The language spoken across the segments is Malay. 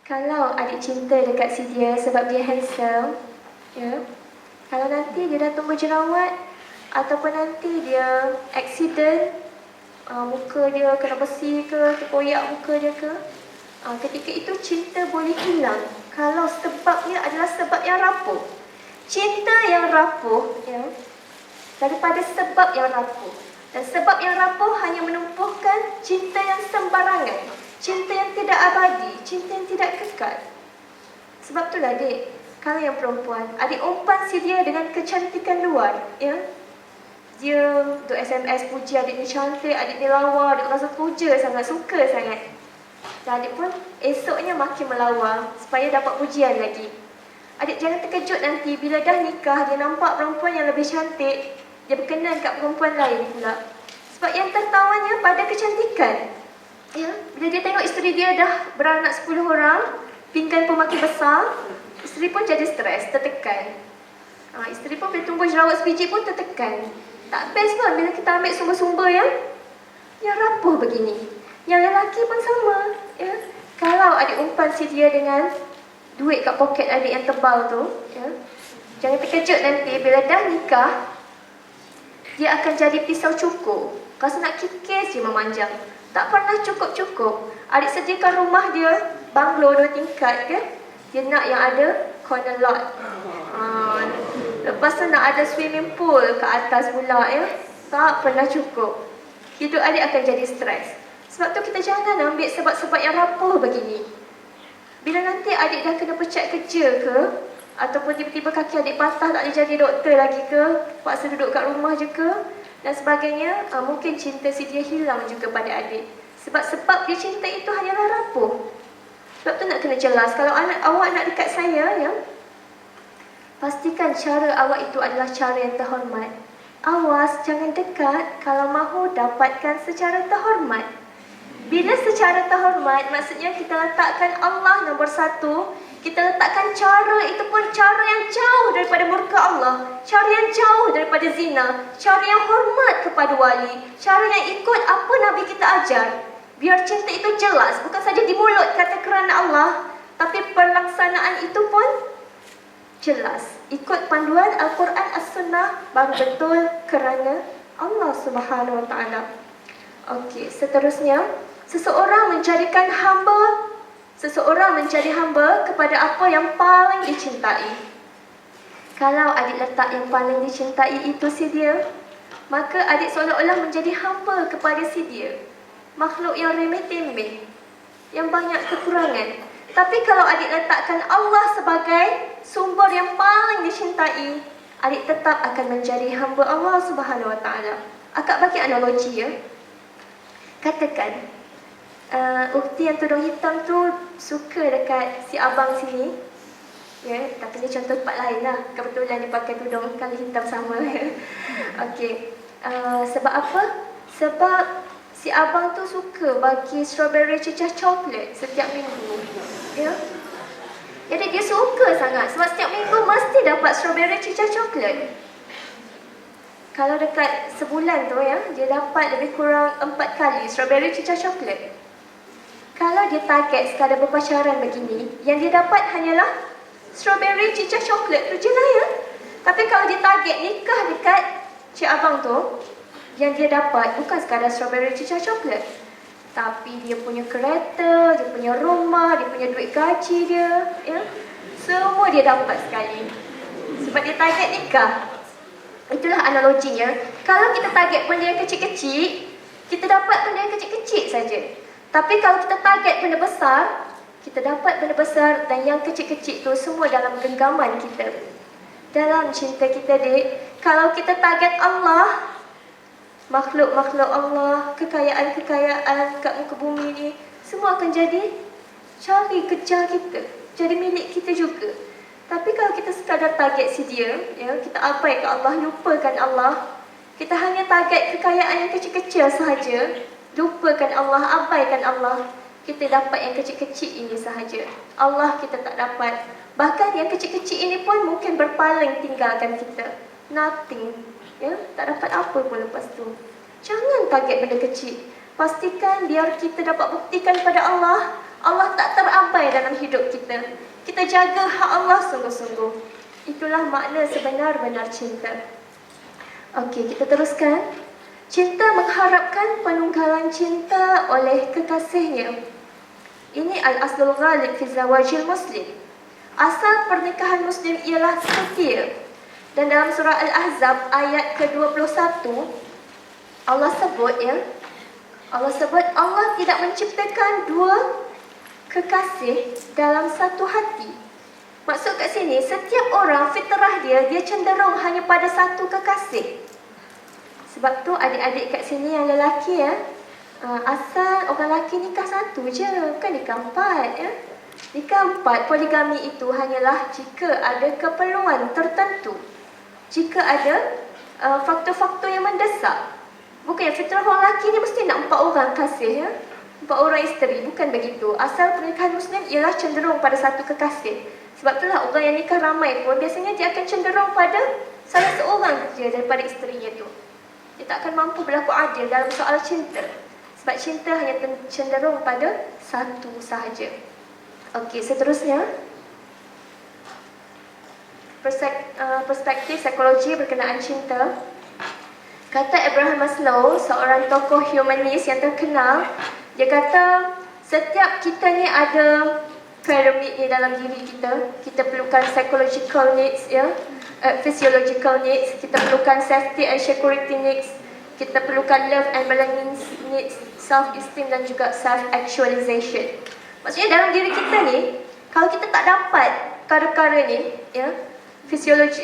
Kalau adik cinta dekat si dia sebab dia handsome, ya. Kalau nanti dia dah tumbuh jerawat ataupun nanti dia accident, muka dia kena besi ke, terkoyak muka dia ke, ketika itu cinta boleh hilang kalau sebabnya adalah sebab yang rapuh. Cinta yang rapuh, ya, daripada sebab yang rapuh. Dan sebab yang rapuh hanya menumpuhkan cinta yang sembarangan, cinta yang tidak abadi, cinta yang tidak kekal. Sebab itulah adik, kalau yang perempuan, adik umpan si dia dengan kecantikan luar, ya. Dia untuk SMS puji adik ni cantik, adik ni lawa, adik rasa puja sangat, suka sangat. Dan adik pun esoknya makin melawar supaya dapat pujian lagi. Adik jangan terkejut nanti bila dah nikah, dia nampak perempuan yang lebih cantik, dia berkenan kat perempuan lain pula. Sebab yang tertawanya pada kecantikan. Ya, bila dia tengok isteri dia dah beranak 10 orang, pinggan pun makin besar, isteri pun jadi stres, tertekan. Isteri pun bila tumbuh jerawat sebiji pun tertekan. Tak best pun bila kita ambil sumber-sumber yang rapuh begini. Yang lelaki pun sama, ya. Kalau adik umpan si dia dengan duit kat poket adik yang tebal tu, ya, jangan terkejut nanti bila dah nikah, dia akan jadi pisau cukur. Rasa nak kikis je memanjang, tak pernah cukup-cukup. Adik sediakan rumah dia banglo 2 tingkat ke, dia nak yang ada corner lot. Lepas tu nak ada swimming pool ke atas pula, ya. Tak pernah cukup. Hidup adik akan jadi stres. Sebab tu kita jangan ambil sebab-sebab yang rapuh begini. Bila nanti adik dah kena pecat kerja ke, ataupun tiba-tiba kaki adik patah tak boleh jadi doktor lagi ke, paksa duduk kat rumah je ke, dan sebagainya, mungkin cinta si dia hilang juga pada adik. Sebab dia cinta itu hanyalah rapuh. Sebab tu nak kena jelas, kalau awak nak dekat saya, ya, pastikan cara awak itu adalah cara yang terhormat. Awas, jangan dekat kalau mahu dapatkan secara terhormat. Bila secara terhormat, maksudnya kita letakkan Allah nombor 1, kita letakkan cara itu pun cara yang jauh daripada murka Allah, cara yang jauh daripada zina, cara yang hormat kepada wali, cara yang ikut apa Nabi kita ajar. Biar cinta itu jelas, bukan saja di mulut kata kerana Allah, tapi pelaksanaan itu pun jelas. Ikut panduan Al-Quran As-Sunnah baru betul kerana Allah Subhanahu Wa Taala. Okey, seterusnya, seseorang menjadi hamba kepada apa yang paling dicintai. Kalau adik letak yang paling dicintai itu si dia, maka adik seolah-olah menjadi hamba kepada si dia. Makhluk yang remeh-temeh, yang banyak kekurangan. Tapi kalau adik letakkan Allah sebagai sumber yang paling dicintai, adik tetap akan menjadi hamba Allah Subhanahu Wa Taala. Akak bagi analogi, ya. Katakan ukti yang tudung hitam tu suka dekat si abang sini, ya, tapi ni contoh tempat lain lah. Kebetulan dia pakai tudung kali hitam sama. Okey, sebab apa? Sebab si abang tu suka bagi strawberry cecah coklat setiap minggu, ya. Jadi dia suka sangat sebab setiap minggu mesti dapat strawberry cecah coklat. Kalau dekat sebulan tu, ya, dia dapat lebih kurang 4 kali strawberry cecah coklat. Kalau dia target sekadar berpacaran begini, yang dia dapat hanyalah strawberry cecah coklat tu je lah, ya. Tapi kalau dia target nikah dekat cik abang tu, yang dia dapat bukan sekadar strawberry cecah coklat, tapi dia punya kereta, dia punya rumah, dia punya duit gaji dia, ya. Semua dia dapat sekali. Sebab dia target nikah. Itulah analoginya. Kalau kita target benda yang kecil-kecil, kita dapat benda yang kecil-kecil saja. Tapi kalau kita target benda besar, kita dapat benda besar, dan yang kecil-kecil tu semua dalam genggaman kita. Dalam cinta kita, dek, kalau kita target Allah, makhluk-makhluk Allah, kekayaan-kekayaan kat muka bumi ni, semua akan jadi cari kejar kita, jadi milik kita juga. Tapi kalau kita sekadar target si dia, ya, kita abaikan Allah, lupakan Allah, kita hanya target kekayaan yang kecil-kecil sahaja, lupakan Allah, abaikan Allah, kita dapat yang kecil-kecil ini sahaja. Allah kita tak dapat. Bahkan yang kecil-kecil ini pun mungkin berpaling tinggalkan kita. Nothing, ya, tak dapat apa pun lepas tu. Jangan target benda kecil. Pastikan biar kita dapat buktikan pada Allah, Allah tak terabai dalam hidup kita. Kita jaga hak Allah sungguh-sungguh. Itulah makna sebenar-benar cinta. Okey, kita teruskan. Cinta mengharapkan penunggangan cinta oleh kekasihnya. Ini al-aslul ghalib fi zawajil muslim. Asal pernikahan muslim ialah setia. Dan dalam surah Al-Ahzab ayat ke-21, Allah sebut Allah tidak menciptakan dua kekasih dalam satu hati. Maksud kat sini, setiap orang fitrah dia cenderung hanya pada satu kekasih. Sebab tu adik-adik kat sini yang lelaki asal orang lelaki nikah satu je, bukan nikah empat ya. Nikah empat, poligami itu hanyalah jika ada keperluan tertentu. Jika ada faktor-faktor yang mendesak. Bukan yang fitrah orang lelaki ni mesti nak 4 orang kasih ya. 4 orang isteri, bukan begitu. Asal pernikahan muslim ialah cenderung pada satu kekasih. Sebab itulah orang yang nikah ramai pun biasanya dia akan cenderung pada salah seorang je daripada isterinya tu. Dia tak akan mampu berlaku adil dalam soal cinta. Sebab cinta hanya cenderung pada satu sahaja. Okey, seterusnya. Perspektif psikologi berkenaan cinta. Kata Abraham Maslow, seorang tokoh humanis yang terkenal, dia kata setiap kita ni ada piramid ni dalam diri kita. Kita perlukan psychological needs ya, physiological needs, kita perlukan safety and security needs, kita perlukan love and belonging needs, self-esteem dan juga self-actualization. Maksudnya dalam diri kita ni, kalau kita tak dapat perkara-perkara ni ya, fisiologi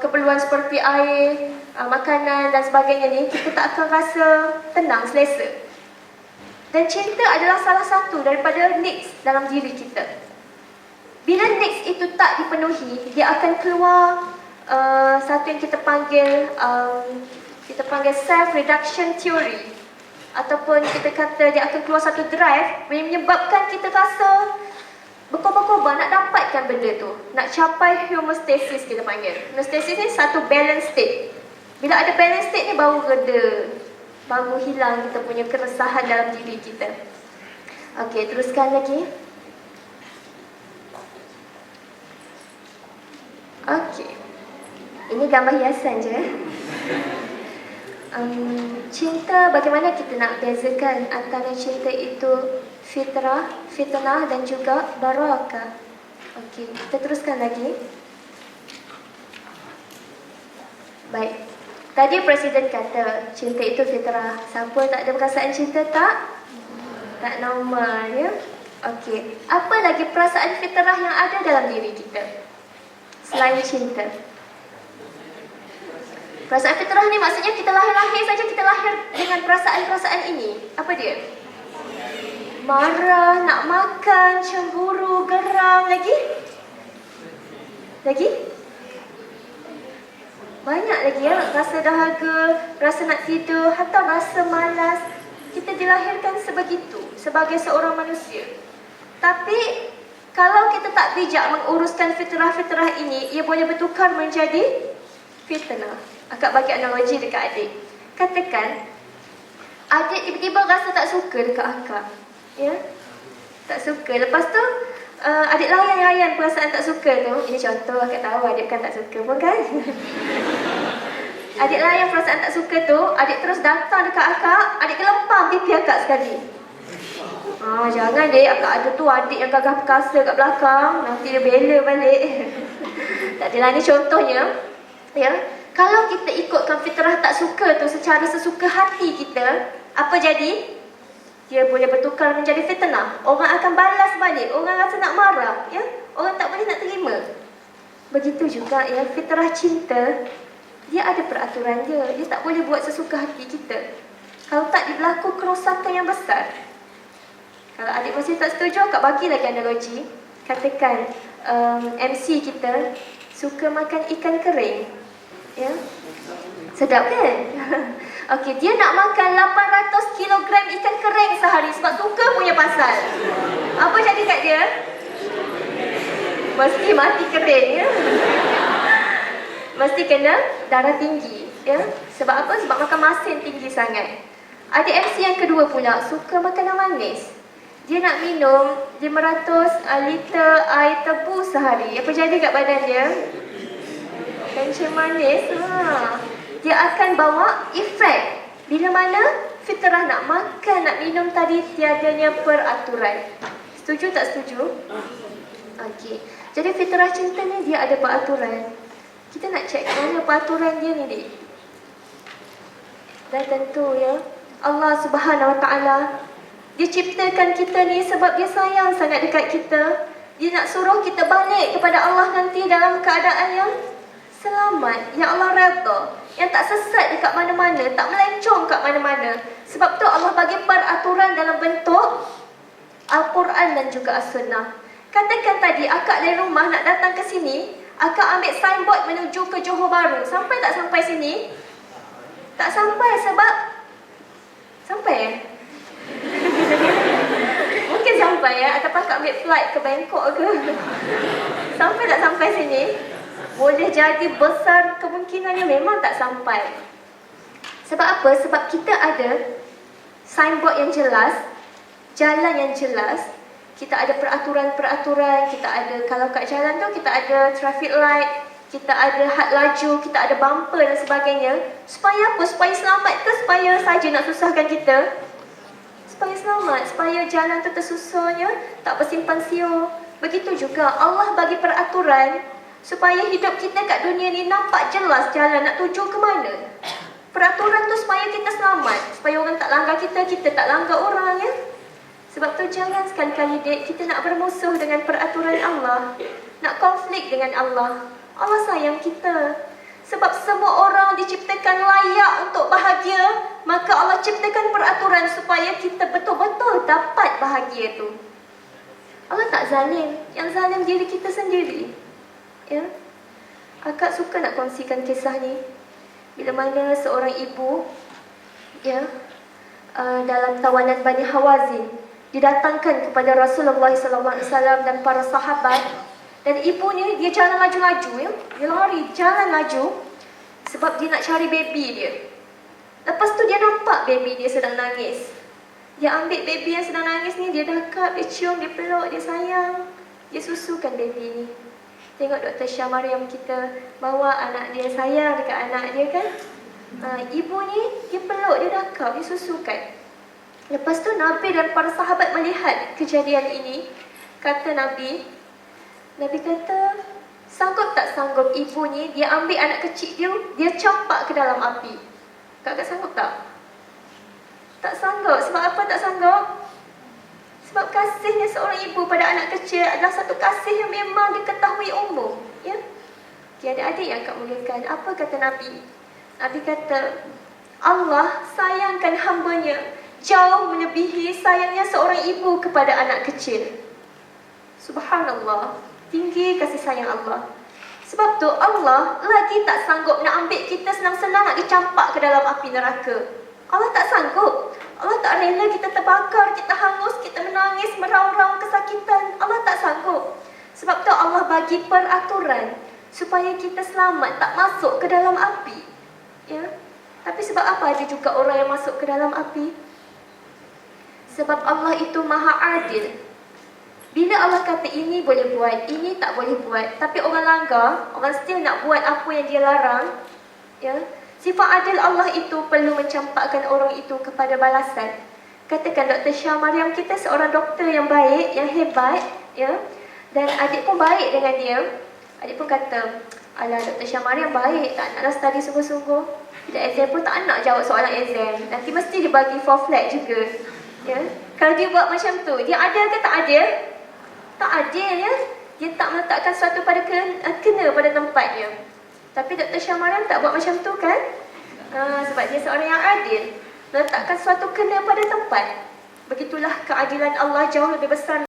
keperluan seperti air, makanan dan sebagainya ni, kita tak akan rasa tenang, selesa. Dan cinta adalah salah satu daripada needs dalam diri kita. Bila needs itu tak dipenuhi, dia akan keluar satu yang kita panggil self-reduction theory. Ataupun kita kata dia akan keluar satu drive yang menyebabkan kita rasa berkorban-korban nak dapatkan benda tu. Nak capai homeostasis kita panggil. Homeostasis ni satu balance state. Bila ada balance state ni baru reda, baru hilang kita punya keresahan dalam diri kita. Okey, teruskan lagi. Okey. Ini gambar hiasan je. Cinta, bagaimana kita nak bezakan antara cinta itu fitnah dan juga barakah. Okey, kita teruskan lagi. Baik. Tadi Presiden kata cinta itu fitrah. Siapa tak ada perasaan cinta tak normal ya. Okey. Apa lagi perasaan fitrah yang ada dalam diri kita selain cinta? Perasaan fitrah ni maksudnya kita lahir saja kita lahir dengan perasaan-perasaan ini. Apa dia? Marah, nak makan, cemburu, geram, lagi? Banyak lagi ya, rasa dahaga, rasa nak tidur, atau rasa malas. Kita dilahirkan sebegitu, sebagai seorang manusia. Tapi, kalau kita tak bijak menguruskan fitrah-fitrah ini, ia boleh bertukar menjadi fitnah. Akak bagi analogi dekat adik. Katakan, adik tiba-tiba rasa tak suka dekat akak. Ya? Tak suka. Lepas tu, adik layan perasaan tak suka tu. Ini contoh, akak tahu adik kan tak suka pun kan. Adik layan perasaan tak suka tu, adik terus datang dekat akak, adik kelempang pipi akak sekali. Jangan dek, akak ada tu adik yang gagah perkasa kat belakang, nanti dia bela balik. Tak adalah, ni contohnya. Ya, kalau kita ikutkan fitrah tak suka tu secara sesuka hati kita, apa jadi? Dia boleh bertukar menjadi fitnah. Orang akan balas balik, orang rasa nak marah, ya? Orang tak boleh nak terima. Begitu juga ya, fitrah cinta, dia ada peraturan dia. Dia tak boleh buat sesuka hati kita. Kalau tak, dia berlaku kerosakan yang besar. Kalau adik masih tak setuju, akak bagi lagi analogi. Katakan MC kita suka makan ikan kering, ya? Sedap kan? Okey, dia nak makan 800 kilogram ikan kering sehari sebab suka punya pasal. Apa jadi kat dia? Mesti mati kering ya. Mesti kena darah tinggi ya. Sebab apa? Sebab makan masin tinggi sangat. Adik MC yang kedua pula suka makanan manis. Dia nak minum 500 liter air tebu sehari. Apa jadi kat badan dia? Kencing manis. Dia akan bawa efek. Bila mana fitrah nak makan, nak minum tadi tiadanya peraturan. Setuju tak setuju? Okey. Jadi fitrah cinta ni dia ada peraturan. Kita nak cek mana peraturan dia ni, Dik. Dan tentu ya, Allah Subhanahu Wa Taala, Dia ciptakan kita ni sebab Dia sayang sangat dekat kita. Dia nak suruh kita balik kepada Allah nanti dalam keadaan yang selamat, yang Allah redha, yang tak sesat dekat mana-mana, tak melencong kat mana-mana. Sebab tu Allah bagi peraturan dalam bentuk Al-Quran dan juga As-Sunnah. Katakan tadi akak dari rumah nak datang ke sini, akak ambil signboard menuju ke Johor Bahru. Sampai tak sampai sini? Tak sampai sebab sampai mungkin sampai ya, ataupun akak ambil flight ke Bangkok ke. Sampai tak sampai sini? Boleh jadi besar kemungkinannya memang tak sampai. Sebab apa? Sebab kita ada signboard yang jelas, jalan yang jelas, kita ada peraturan-peraturan, kita ada, kalau kat jalan tu kita ada traffic light, kita ada had laju, kita ada bumper dan sebagainya. Supaya apa? Supaya selamat ke supaya saja nak susahkan kita? Supaya selamat, supaya jalan tu tersusunnya, tak bersimpan siur. Begitu juga Allah bagi peraturan supaya hidup kita kat dunia ni nampak jelas jalan nak tuju ke mana. Peraturan tu supaya kita selamat, supaya orang tak langgar kita, kita tak langgar orang ya. Sebab tu jangan sekali-kali dek kita nak bermusuh dengan peraturan Allah, nak konflik dengan Allah. Allah sayang kita. Sebab semua orang diciptakan layak untuk bahagia, maka Allah ciptakan peraturan supaya kita betul-betul dapat bahagia tu. Allah tak zalim, yang zalim diri kita sendiri. Ya. Akak suka nak kongsikan kisah ni. Bila mana seorang ibu ya, dalam tawanan Bani Hawazin didatangkan kepada Rasulullah SAW dan para sahabat. Dan ibu ni dia jalan laju-laju ya. Dia lari, jalan laju sebab dia nak cari baby dia. Lepas tu dia nampak baby dia sedang nangis. Dia ambil baby yang sedang nangis ni, dia dakap, dia cium, dia peluk, dia sayang. Dia susukan baby ni. Tengok Dr. Syah Mariam kita bawa anak dia, sayang dekat anak dia kan. Ibu ni dia peluk, dia dakap, dia susukan. Lepas tu Nabi dan para sahabat melihat kejadian ini. Kata Nabi kata, sanggup tak sanggup ibu ni dia ambil anak kecil dia campak ke dalam api? Kakak sanggup tak? Tak sanggup. Sebab apa tak sanggup? Sebab kasihnya seorang ibu pada anak kecil adalah satu kasih yang memang diketahui umum ya? Okay, adik-adik yang Kak muliakan, apa kata Nabi? Nabi kata, Allah sayangkan hambanya jauh melebihi sayangnya seorang ibu kepada anak kecil. Subhanallah, tinggi kasih sayang Allah. Sebab tu Allah lagi tak sanggup nak ambil kita senang-senang nak dicampak ke dalam api neraka. Allah tak sanggup. Allah tak rela kita terbakar, kita hangus, kita menangis, meraung-raung kesakitan. Allah tak sanggup. Sebab tu Allah bagi peraturan supaya kita selamat, tak masuk ke dalam api. Ya. Tapi sebab apa ada juga orang yang masuk ke dalam api? Sebab Allah itu maha adil. Bila Allah kata ini boleh buat, ini tak boleh buat, tapi orang langgar, orang still nak buat apa yang dia larang, ya. Sifat adil Allah itu perlu mencampakkan orang itu kepada balasan. Katakan Dr. Syah Mariam kita seorang doktor yang baik, yang hebat, ya. Dan adik pun baik dengan dia. Adik pun kata, alah Dr. Syah Mariam baik, tak naklah study sungguh-sungguh. Bila exam pun tak nak jawab soalan exam. Nanti mesti dia bagi 4 flat juga. Ya. Kalau dia buat macam tu, dia adil ke tak adil? Tak adil ya. Dia tak meletakkan sesuatu pada kena pada tempatnya. Tapi Dr. Syah Mariam tak buat macam tu kan? Sebab dia seorang yang adil. Meletakkan sesuatu kena pada tempat. Begitulah keadilan Allah jauh lebih besar